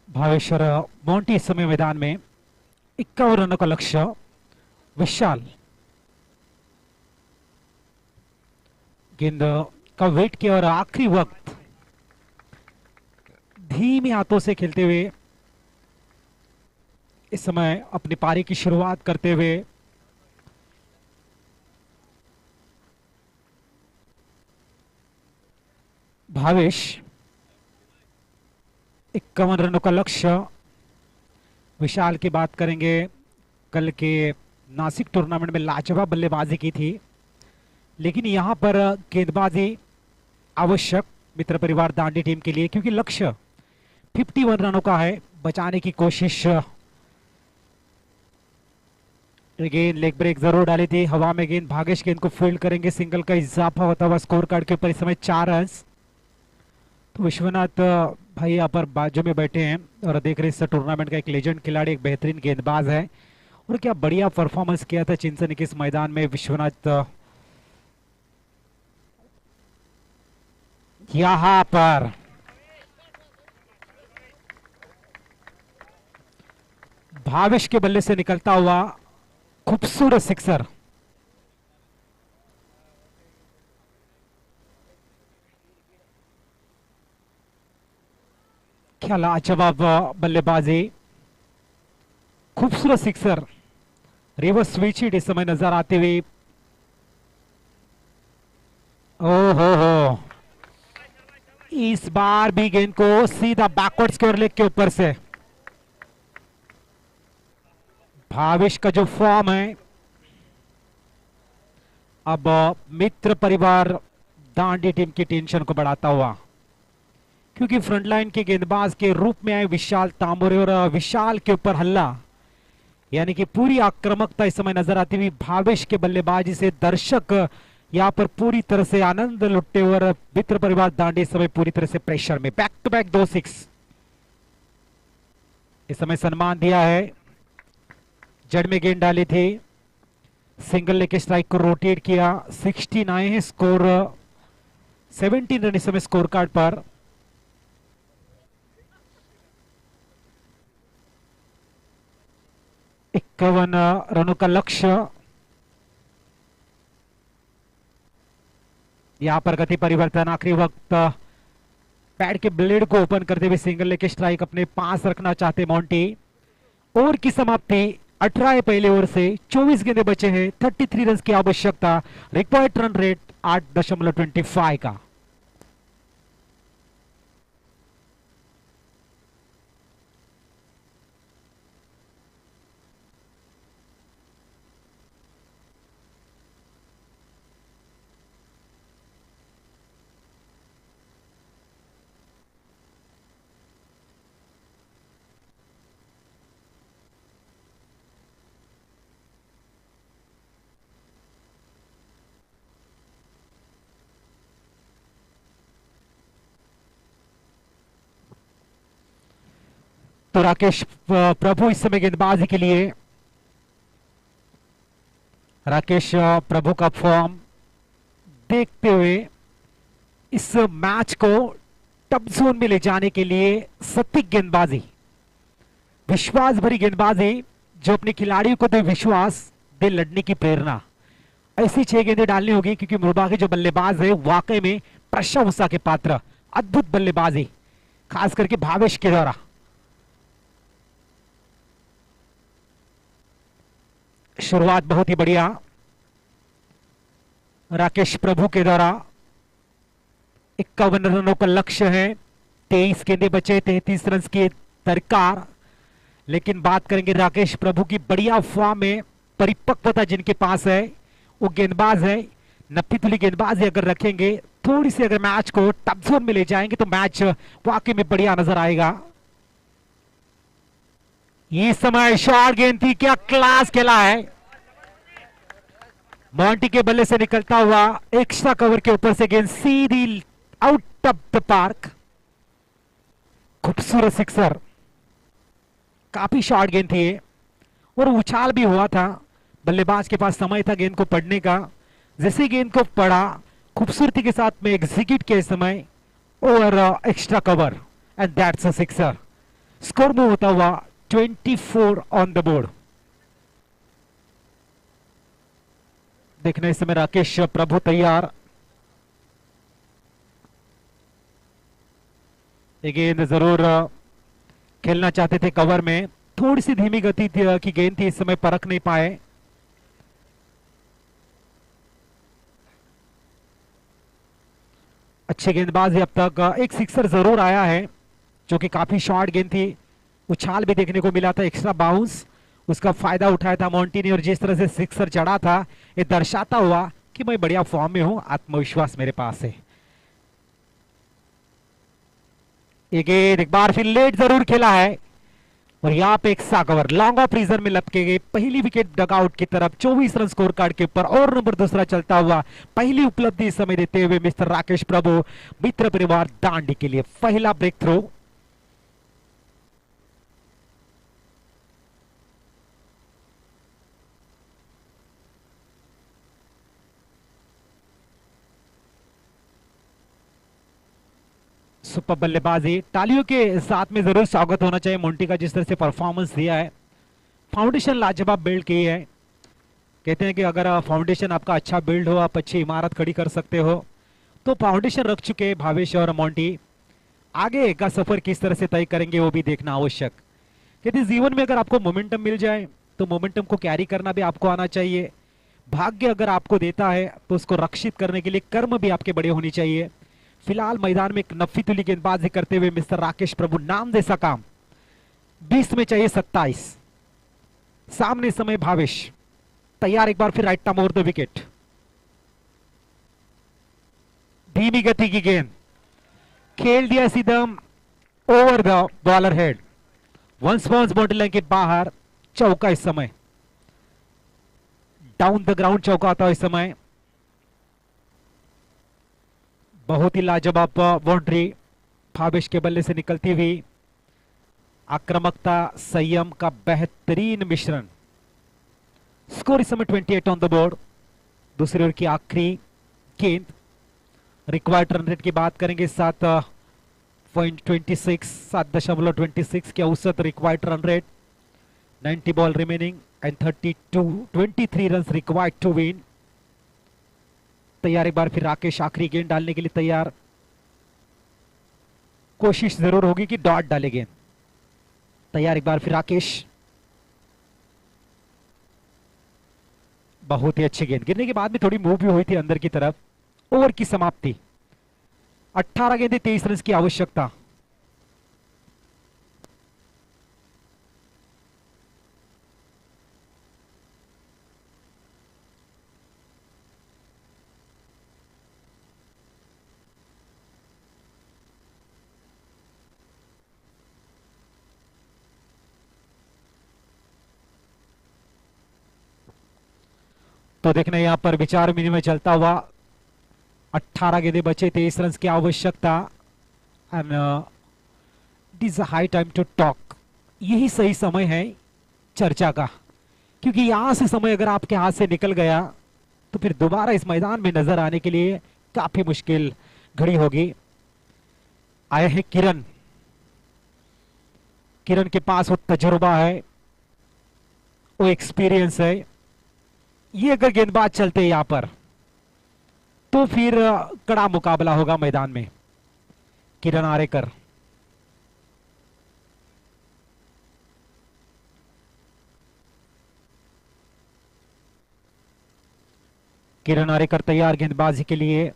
भावेश्वर मोंटी इस समय मैदान में 51 रनों का लक्ष्य. विशाल गेंद का वेट किया और आखिरी वक्त धीमे हाथों से खेलते हुए इस समय अपनी पारी की शुरुआत करते हुए भावेश. 51 रनों का लक्ष्य. विशाल की बात करेंगे, कल के नासिक टूर्नामेंट में लाजवाब बल्लेबाजी की थी, लेकिन यहां पर गेंदबाजी आवश्यक मित्र परिवार दांडी टीम के लिए, क्योंकि लक्ष्य 51 रनों का है. बचाने की कोशिश. गेंद लेग ब्रेक जरूर डाली थी. हवा में गेंद. भागेश गेंद को फील्ड करेंगे. सिंगल का इजाफा होता हुआ स्कोर कार्ड के ऊपर इस समय 4 रन. तो विश्वनाथ भाई यहाँ पर बाजू में बैठे हैं और देख रहे इस टूर्नामेंट का एक लेजेंड खिलाड़ी, एक बेहतरीन गेंदबाज है, और क्या बढ़िया परफॉर्मेंस किया था चिंतन के इस मैदान में विश्वनाथ. यहां पर भावेश के बल्ले से निकलता हुआ खूबसूरत सिक्सर. क्या लाजवाब बल्लेबाजी. खूबसूरत सिक्सर. रिवर्स स्विच हिट इस समय नजर आते हुए. हो इस बार भी गेंद को सीधा बैकवर्ड स्क्वायर लेग के ऊपर से. भावेश का जो फॉर्म है, अब मित्र परिवार दांडी टीम की टेंशन को बढ़ाता हुआ, क्योंकि फ्रंटलाइन के गेंदबाज के रूप में आए विशाल तांबोरे, और विशाल के ऊपर हल्ला, यानी कि पूरी आक्रामकता इस समय नजर आती हुई भावेश के बल्लेबाजी से दर्शक यहां पर पूरी तरह से आनंद लुटते हुए, और मित्र परिवार दांडी इस समय पूरी तरह से प्रेशर में. बैक टू बैक 2 6 इस समय सम्मान दिया है. जड़ में गेंद डाली थी. सिंगल लेके स्ट्राइक को रोटेट किया. 69 है स्कोर. 17 रन इस समय स्कोर कार्ड पर. इक्यावन रनों का लक्ष्य. यहां पर गति परिवर्तन. आखिरी वक्त पैड के ब्लेड को ओपन करते हुए सिंगल लेके स्ट्राइक अपने पास रखना चाहते मोंटी. ओवर की समाप्ति 18 है पहले ओवर से. 24 गेंदे बचे हैं. 33 रन की आवश्यकता. रिक्वायर्ड रन रेट 8.25 का. तो राकेश प्रभु इस समय गेंदबाजी के लिए, राकेश प्रभु का फॉर्म देखते हुए इस मैच को टफ जोन में ले जाने के लिए सटीक गेंदबाजी, विश्वास भरी गेंदबाजी जो अपने खिलाड़ियों को दे विश्वास, दे लड़ने की प्रेरणा, ऐसी 6 गेंदें डालनी होगी क्योंकि मुरबा के जो बल्लेबाज है वाकई में प्रशंसा के पात्र, अद्भुत बल्लेबाजी खास करके भावेश के द्वारा। शुरुआत बहुत ही बढ़िया राकेश प्रभु के द्वारा, 51 रनों का लक्ष्य है, 23 गेंदे बचे, 33 रन की दरकार। लेकिन बात करेंगे राकेश प्रभु की बढ़िया फॉर्म में, परिपक्वता जिनके पास है, वो गेंदबाज है, नब्बे तुली गेंदबाजी अगर रखेंगे, थोड़ी सी अगर मैच को टफ जोन में ले जाएंगे तो मैच वाकई में बढ़िया नजर आएगा। ये समय शॉर्ट गेंद थी, क्या क्लास खेला है, मॉन्टी के बल्ले से निकलता हुआ एक्स्ट्रा कवर के ऊपर से गेंद सीधी आउट ऑफ द पार्क, खूबसूरत सिक्सर, काफी शॉर्ट गेंद थी और उछाल भी हुआ था, बल्लेबाज के पास समय था गेंद को पढ़ने का, जैसे गेंद को पढ़ा खूबसूरती के साथ में एग्जीक्यूट किया समय और extra cover and that's a sixer. Score move होता हुआ 24 ऑन द बोर्ड। देखने इस समय राकेश प्रभु तैयार, ये गेंद जरूर खेलना चाहते थे कवर में, थोड़ी सी धीमी गति की गेंद थी, इस समय परख नहीं पाए। अच्छे गेंदबाज अब तक, एक सिक्सर जरूर आया है जो कि काफी शॉर्ट गेंद थी, उछाल भी देखने को मिला था, एक्स्ट्रा बाउंस, उसका फायदा उठाया था मॉन्टी ने और जिस तरह से सिक्सर चढ़ा था ये दर्शाता हुआ कि मैं बढ़िया फॉर्म में हूं, आत्मविश्वास मेरे पास है। ये गेंद एक बार फिर लेट जरूर खेला है और यहाँ पे एक सा कवर लॉन्ग ऑफ रीजन में लपके गए, पहली विकेट डगआउट की तरफ 24 रन स्कोर कार्ड के ऊपर और नंबर दूसरा चलता हुआ, पहली उपलब्धि इस समय देते हुए मिस्टर राकेश प्रभु मित्र परिवार दांडी के लिए पहला ब्रेक थ्रो। सुपर बल्लेबाजी, तालियों के साथ में जरूर स्वागत होना चाहिए मोंटी का, जिस तरह से परफॉर्मेंस दिया है, फाउंडेशन लाजवाब बिल्ड की है। कहते हैं कि अगर फाउंडेशन आपका अच्छा बिल्ड हो, आप अच्छी इमारत खड़ी कर सकते हो, तो फाउंडेशन रख चुके हैं भावेश और मोंटी, आगे का सफर किस तरह से तय करेंगे वो भी देखना आवश्यक। कहते जीवन में अगर आपको मोमेंटम मिल जाए तो मोमेंटम को कैरी करना भी आपको आना चाहिए, भाग्य अगर आपको देता है तो उसको रक्षित करने के लिए कर्म भी आपके बड़े होने चाहिए। फिलहाल मैदान में एक 90 तुली गेंदबाजी करते हुए मिस्टर राकेश प्रभु, नाम जैसा काम, 20 में चाहिए 27, सामने समय भावेश तैयार, एक बार फिर right arm over the wicket, धीमी गति की गेंद खेल दिया सीधा over the bowler head, once bounce boundary line के बाहर, चौका इस समय, डाउन द ग्राउंड चौका आता है इस समय। बहुत ही लाजवाब बाउंड्री भावेश के बल्ले से निकलती हुई, आक्रामकता संयम का बेहतरीन मिश्रण। स्कोर इस समय 28 ऑन द बोर्ड। दूसरी ओर की आखिरी गेंद, रिक्वायर्ड रन रेट की बात करेंगे 7.26 के औसत required run rate, 90 ball remaining and 23 run required to win. तैयार एक बार फिर राकेश, आखिरी गेंद डालने के लिए तैयार, कोशिश जरूर होगी कि डॉट डाले गेंद। तैयार एक बार फिर राकेश, बहुत ही अच्छी गेंद, गिरने के बाद में थोड़ी मूव भी हुई थी अंदर की तरफ। ओवर की समाप्ति, 18 गेंदें 23 रन की आवश्यकता। तो देखना यहां पर विचार विनिमय चलता हुआ, 18 गेंदें बचे, 23 रन की आवश्यकता, and it is a high time to talk यही सही समय है चर्चा का, क्योंकि यहां से समय अगर आपके हाथ से निकल गया तो फिर दोबारा इस मैदान में नजर आने के लिए काफी मुश्किल घड़ी होगी। आए हैं किरण। किरण के पास वो तजुर्बा है, वो एक्सपीरियंस है। ये अगर गेंदबाज चलते यहां पर तो फिर कड़ा मुकाबला होगा मैदान में। किरण आरेकर, किरण आरेकर तैयार गेंदबाजी के लिए।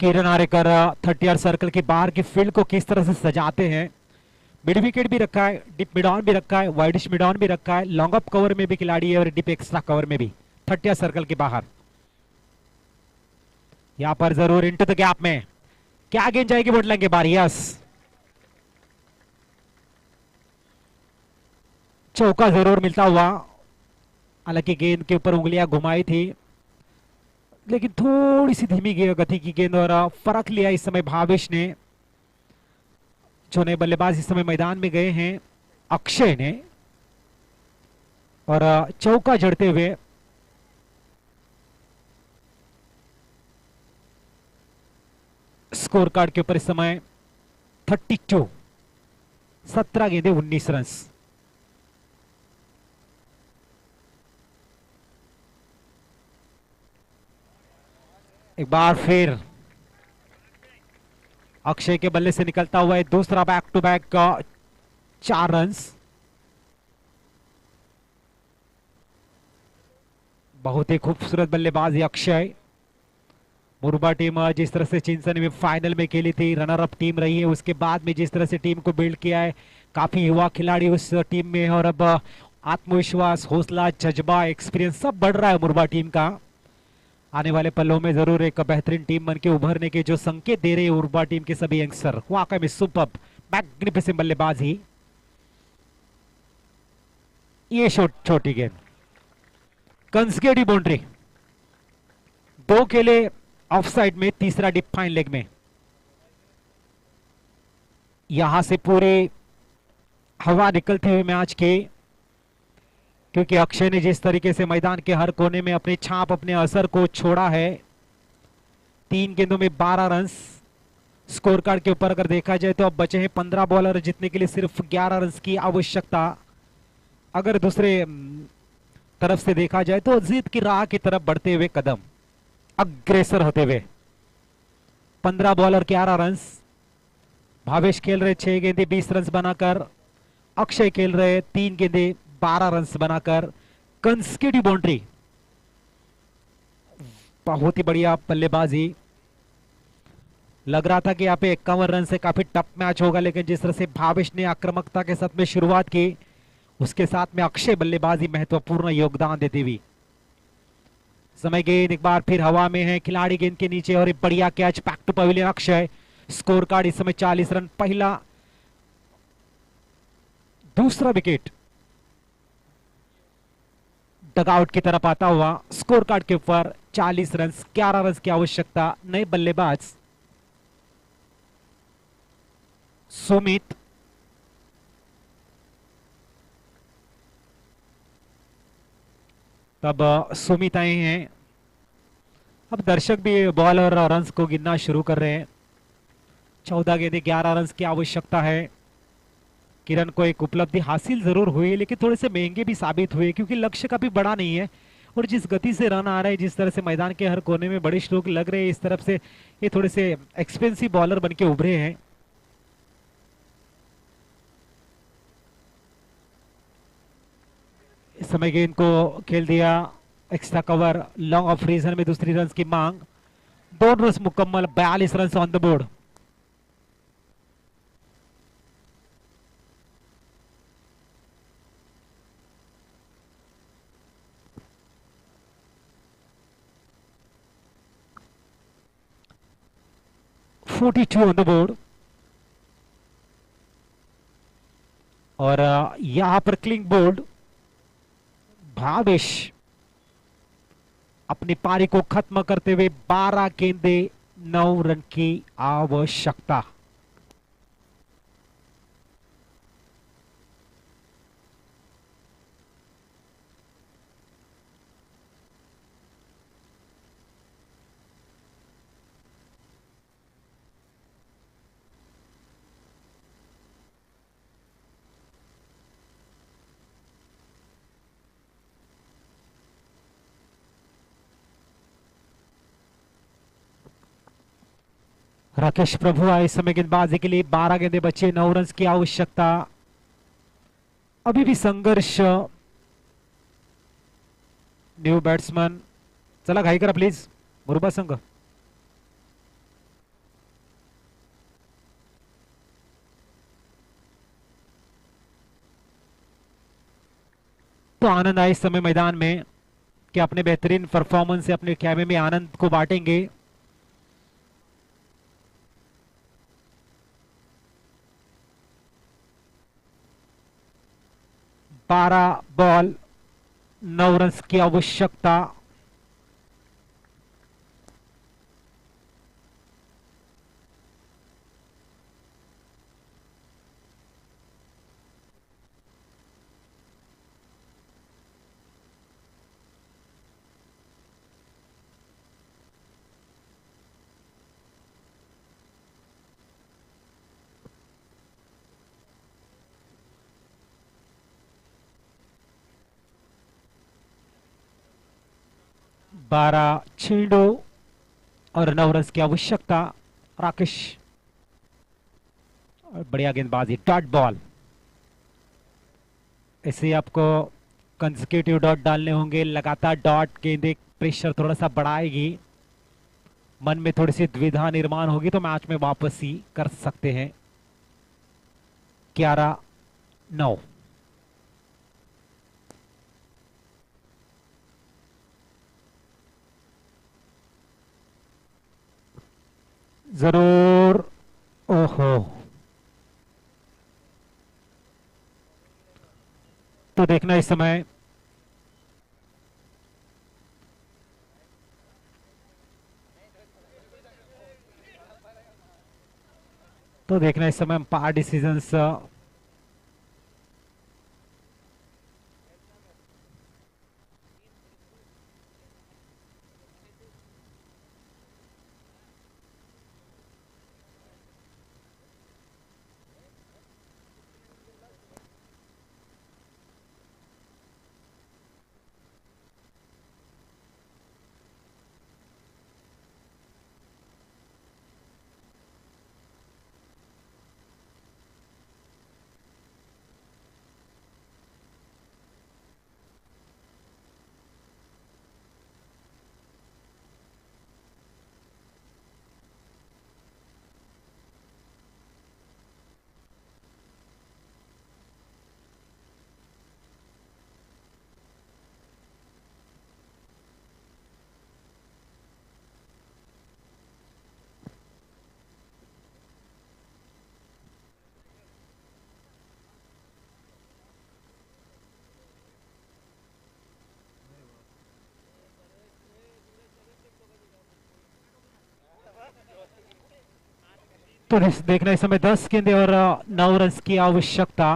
किरण आरेकर 30 सर्कल के बाहर की फील्ड को किस तरह से सजाते हैं। मिड विकेट भी रखा है, डिप मिड ऑन भी रखा है, वाइडिश मिड ऑन भी रखा है, लॉन्ग अप कवर में भी खिलाड़ी है और डिप एक्स्ट्रा कवर में भी 30 सर्कल के बाहर। यहां पर जरूर इनटू द गैप में क्या गेंद जाएगी वुडलैंड के बाहर। यस, चौका जरूर मिलता हुआ। हालांकि गेंद के ऊपर उंगलियां घुमाई थी, लेकिन थोड़ी सी धीमी गति की गेंद और फर्क लिया इस समय भावेश ने। जो नए बल्लेबाज इस समय मैदान में गए हैं अक्षय ने, और चौका जड़ते हुए स्कोर कार्ड के ऊपर इस समय 32, 17 गेंदे 19 रन। एक बार फिर अक्षय के बल्ले से निकलता हुआ है दूसरा बैक टू बैक का 4 रन। बहुत ही खूबसूरत बल्लेबाज अक्षय। मुरबा टीम जिस तरह से चिंसन में फाइनल में खेली थी, रनर अप टीम रही है, उसके बाद में जिस तरह से टीम को बिल्ड किया है, काफी युवा खिलाड़ी उस टीम में, और अब आत्मविश्वास, हौसला, जज्बा, एक्सपीरियंस सब बढ़ रहा है मुरबा टीम का। आने वाले पलों में जरूर एक बेहतरीन टीम बनके उभरने के जो संकेत दे रहे हैं उर्बा टीम के सभी यंगस्टर। वाकई में सुपर्ब, मैग्निफिसेंट बल्लेबाजी। ये छोटी गेंद, कंस्केडी बाउंड्री, 2 खेले ऑफ साइड में, तीसरा डिप फाइन लेग में। यहां से पूरे हवा निकलते हुए मैच के, क्योंकि अक्षय ने जिस तरीके से मैदान के हर कोने में अपनी छाप, अपने असर को छोड़ा है। 3 गेंदों में 12 रन। स्कोर कार्ड के ऊपर अगर देखा जाए तो अब बचे हैं 15 बॉलर, जीतने के लिए सिर्फ 11 रन की आवश्यकता। अगर दूसरे तरफ से देखा जाए तो जीत की राह की तरफ बढ़ते हुए कदम, अग्रेसर होते हुए। 15 बॉलर 11 रन। भावेश खेल रहे 6 गेंदे 20 रन बनाकर, अक्षय खेल रहे 3 गेंदे 12 रन बनाकर। कंस्केटिव बाउंड्री, बहुत ही बढ़िया बल्लेबाजी। लग रहा था कि यहाँ पे 51 रन से काफी टफ मैच होगा, लेकिन जिस तरह से भावेश ने आक्रामकता के साथ में शुरुआत की, उसके साथ में अक्षय बल्लेबाजी महत्वपूर्ण योगदान देती हुई। समय गेंद एक बार फिर हवा में है, खिलाड़ी गेंद के नीचे, और एक बढ़िया catch back to pavilion Akshay. Score card इस समय 40 रन, पहला दूसरा विकेट डगआउट की तरफ आता हुआ। स्कोर कार्ड के ऊपर 40 रन, 11 रन की आवश्यकता। नए बल्लेबाज सुमित, तब सुमित आए हैं। अब दर्शक भी बॉल और रन्स को गिनना शुरू कर रहे हैं। 14 गेंदे 11 रन की आवश्यकता है। किरण को एक उपलब्धि हासिल जरूर हुई, लेकिन थोड़े से महंगे भी साबित हुए, क्योंकि लक्ष्य काफी बड़ा नहीं है, और जिस गति से रन आ रहे हैं, जिस तरह से मैदान के हर कोने में बड़े स्ट्रोक लग रहे हैं, इस तरफ से ये थोड़े से एक्सपेंसिव बॉलर बनके उभरे हैं। इस समय गेंद को खेल दिया extra cover, long off region में दूसरी रन की मांग। 2 रन मुकम्मल, 42 run on the board. On the board. और यहां पर क्लिंग बोल्ड भावेश अपनी पारी को खत्म करते हुए 12 गेंदे 9 रन की आवश्यकता। राकेश प्रभु आए इस समय गेंदबाजी के लिए। 12 गेंदे बचे, 9 रन की आवश्यकता। अभी भी संघर्ष। न्यू बैट्समैन, चला घाई करा प्लीज मुरुबा संघ। तो आनंद आए इस समय मैदान में कि अपने बेहतरीन परफॉर्मेंस से अपने खेमे में आनंद को बांटेंगे। बारह बॉल 9 रन की आवश्यकता। बारह छेड़ो और 9 रन की आवश्यकता। राकेश, बढ़िया गेंदबाजी, डॉट बॉल। ऐसे आपको कंसेक्यूटिव डॉट डालने होंगे, लगातार डॉट। गेंदे प्रेशर थोड़ा सा बढ़ाएगी, मन में थोड़ी सी द्विधा निर्माण होगी, तो मैच में वापसी कर सकते हैं। 11-9। जरूर। ओहो, तो देखना इस समय अंपायर डिसीजंस। तो देखना इस समय 10 गेंदे और 9 रन की आवश्यकता।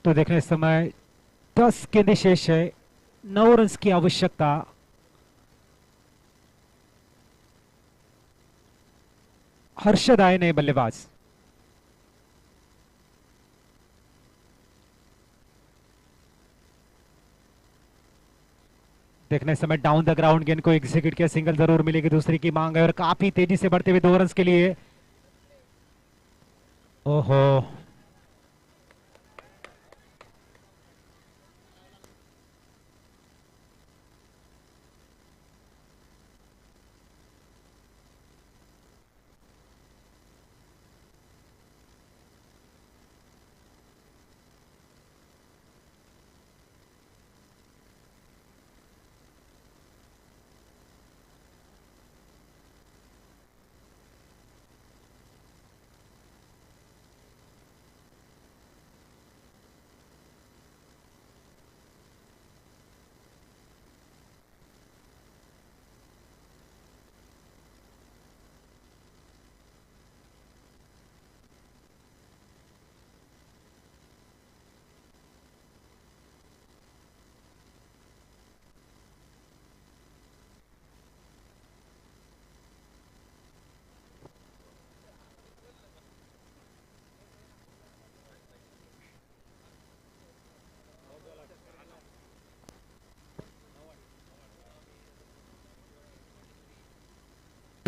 तो देखने इस समय 10 गेंदे शेष है, 9 रन की आवश्यकता। हर्षद आए नए बल्लेबाज। देखने इस समय डाउन द ग्राउंड गेंद को एग्जीक्यूट किया, सिंगल जरूर मिलेगी, दूसरी की मांग है और काफी तेजी से बढ़ते हुए 2 रन के लिए। ओहो,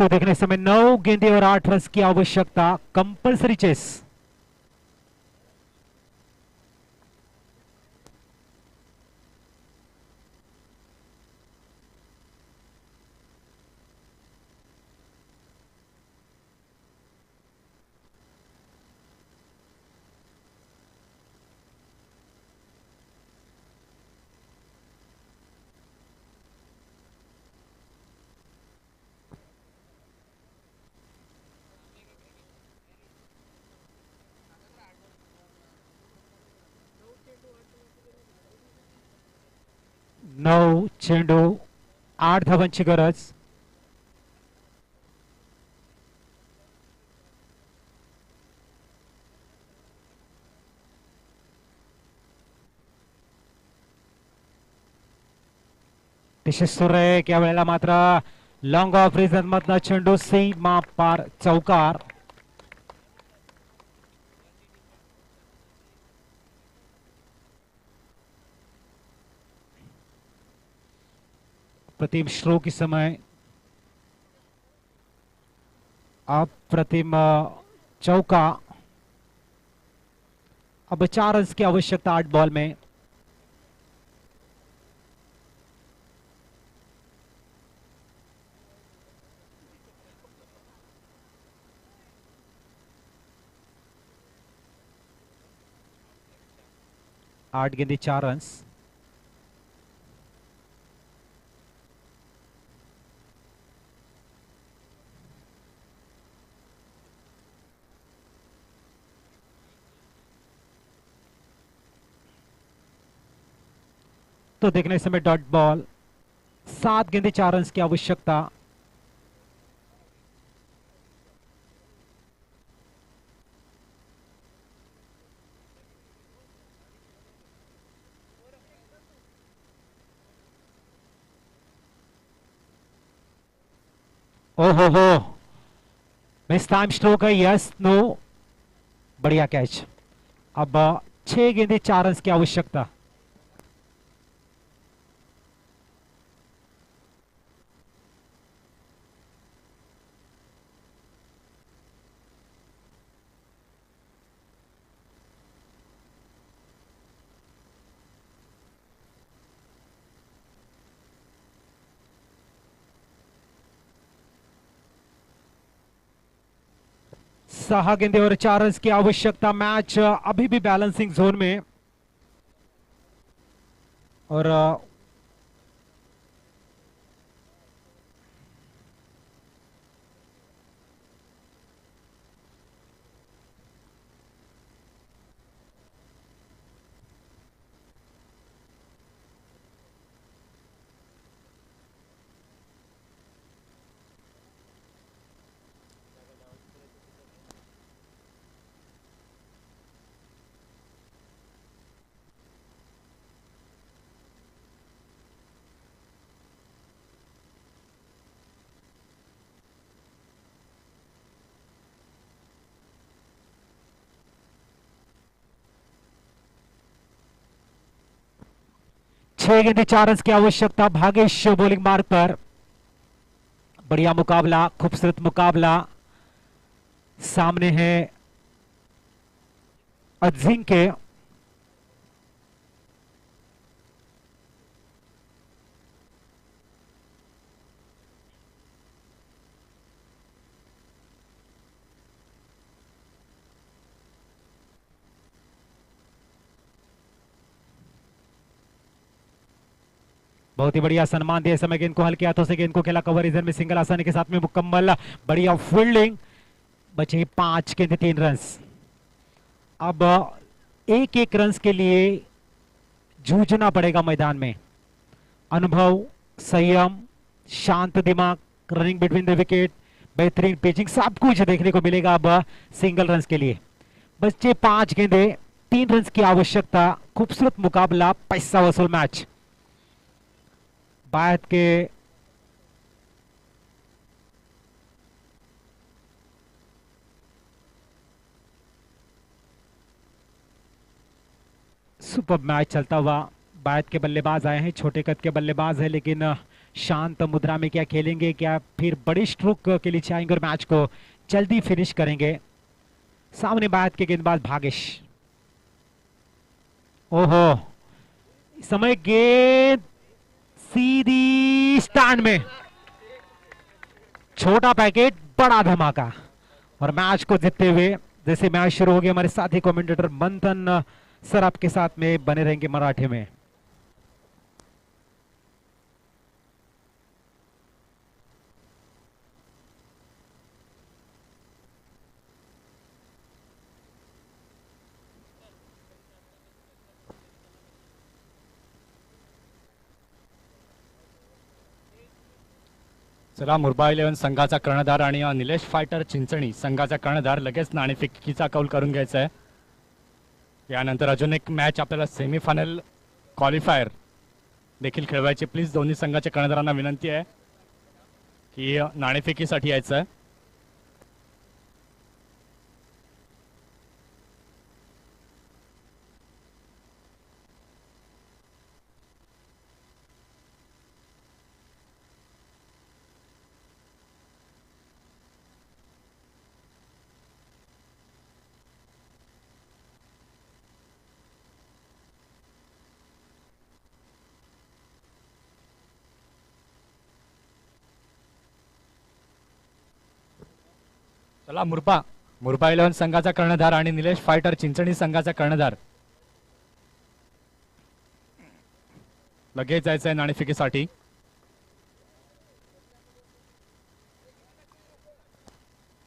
तो देखने समय 9 गेंदे और 8 रन की आवश्यकता, कंपलसरी चेस। नऊ चेंडू 8 धावांची गरज। अतिशय सुरेख, या वेळेला मात्र लॉंग ऑफ रिझन मधनं चेंडू सीमा पार चौकार। प्रतिम स्ट्रोक इस समय, अप्रतिम चौका। अब 4 रन की आवश्यकता 8 बॉल में। आठ गेंदे 4 रन। तो देखने समय डॉट बॉल, 7 गेंदे 4 रन की आवश्यकता। ओहो हो, मिस टाइम स्ट्रोक है, यस नो, बढ़िया कैच। अब 6 गेंदे 4 रन की आवश्यकता। सहा गेंदे और 4 रन की आवश्यकता। मैच अभी भी बैलेंसिंग जोन में, और छह गेंदे 4 रन की आवश्यकता। भागेश बॉलिंग मार्ग पर। बढ़िया मुकाबला, खूबसूरत मुकाबला। सामने है अजिंक्य। बहुत ही बढ़िया सम्मान दिया समय, गेंद को हल्के हाथों से गेंद को खेला कवर रीजन में, सिंगल आसानी के साथ में मुकम्मल। बढ़िया फील्डिंग। बचे 5 गेंद 3 रन। अब 1-1 रन के लिए जूझना पड़ेगा मैदान में। अनुभव, संयम, शांत दिमाग, रनिंग बिटवीन द विकेट, बेहतरीन पिचिंग, सब कुछ देखने को मिलेगा अब सिंगल रन के लिए। बचे 5 गेंदे 3 रन की आवश्यकता। खूबसूरत मुकाबला, पैसा वसूल मैच। बायत के सुपर मैच चलता हुआ। बायत के बल्लेबाज आए हैं, छोटे कद के बल्लेबाज है, लेकिन शांत मुद्रा में क्या खेलेंगे, क्या फिर बड़ी स्ट्रोक के लिए चाहेंगे और मैच को जल्दी फिनिश करेंगे। सामने बात के गेंदबाज भागेश। ओहो, समय गेंद सीधी स्टैंड में, छोटा पैकेट बड़ा धमाका और मैच को जीतते हुए जैसे मैच शुरू हो गया। हमारे साथी कमेंटेटर मंथन सर आपके साथ में बने रहेंगे मराठी में। चला, मुरबा 11 संघाचा कर्णधार आणि निलेश फायटर चिंचणी संघाचा कर्णधार लगेच नाणेफेकीचा कौल करून घ्यायचा आहे. यानंतर अजून एक मॅच आपल्याला सेमीफायनल क्वालिफायर देखील खेळवायची. प्लीज दोन्ही संघाच्या कर्णधारांना विनंती आहे की नाणेफेकीसाठी यायचं आहे. चला, मुरबा 11 संघाचा कर्णधार आणि निलेश फायटर चिंचणी संघाचा कर्णधार लगेच जायचं आहे नाणेफेकीसाठी.